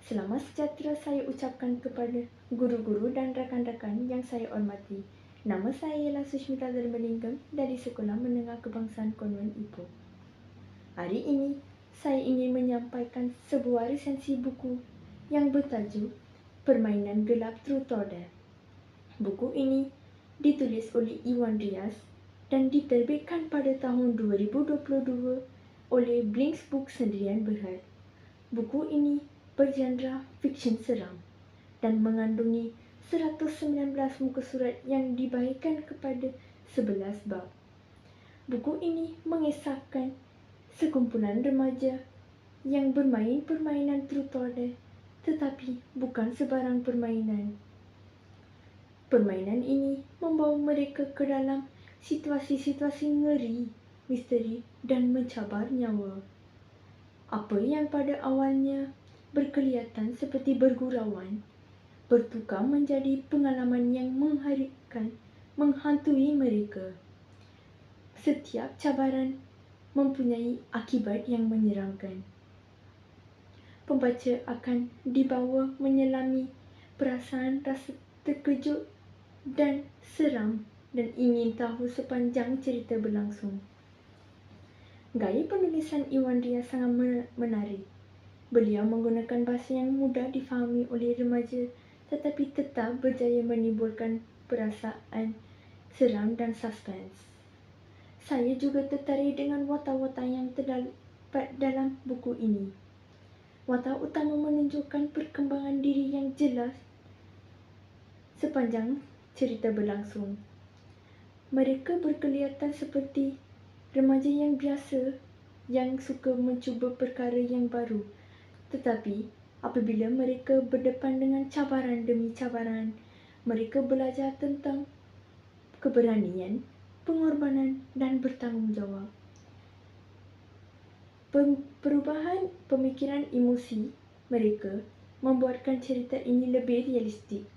Selamat sejahtera saya ucapkan kepada guru-guru dan rakan-rakan yang saya hormati. Nama saya ialah Sushmita Dharmalingam dari Sekolah Menengah Kebangsaan Konvent Ipoh. Hari ini, saya ingin menyampaikan sebuah resensi buku yang bertajuk Permainan Gelap Truth or Dare. Buku ini ditulis oleh Iwan Rias dan diterbitkan pada tahun 2022 oleh Blinks Book Sendirian Berhad. Buku ini bergenre fiksyen seram dan mengandungi 119 muka surat yang dibahagikan kepada 11 bab. Buku ini mengisahkan sekumpulan remaja yang bermain permainan truth or dare, tetapi bukan sebarang permainan. Permainan ini membawa mereka ke dalam situasi-situasi ngeri, misteri dan mencabar nyawa. Apa yang pada awalnya berkelihatan seperti bergurauan, bertukar menjadi pengalaman yang mengharukan, menghantui mereka. Setiap cabaran mempunyai akibat yang menyeramkan. Pembaca akan dibawa menyelami perasaan rasa terkejut dan seram dan ingin tahu sepanjang cerita berlangsung. Gaya penulisan Iwan Rias sangat menarik. Beliau menggunakan bahasa yang mudah difahami oleh remaja tetapi tetap berjaya menimbulkan perasaan seram dan suspens. Saya juga tertarik dengan watak-watak yang terdapat dalam buku ini. Watak utama menunjukkan perkembangan diri yang jelas sepanjang cerita berlangsung. Mereka berkelihatan seperti remaja yang biasa yang suka mencuba perkara yang baru. Tetapi apabila mereka berdepan dengan cabaran demi cabaran, mereka belajar tentang keberanian, pengorbanan dan bertanggungjawab. Perubahan pemikiran emosi mereka membuatkan cerita ini lebih realistik.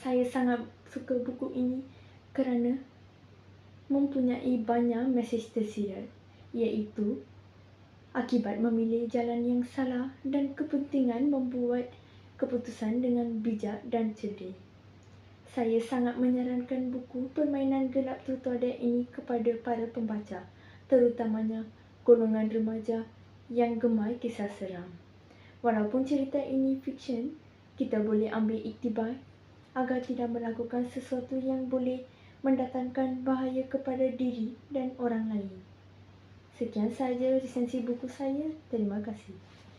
Saya sangat suka buku ini kerana mempunyai banyak mesej tersirat, iaitu akibat memilih jalan yang salah dan kepentingan membuat keputusan dengan bijak dan cerdik. Saya sangat menyarankan buku Permainan Gelap Truth or Dare ini kepada para pembaca, terutamanya golongan remaja yang gemar kisah seram. Walaupun cerita ini fiksyen, kita boleh ambil iktibar agar tidak melakukan sesuatu yang boleh mendatangkan bahaya kepada diri dan orang lain. Sekian sahaja resensi buku saya. Terima kasih.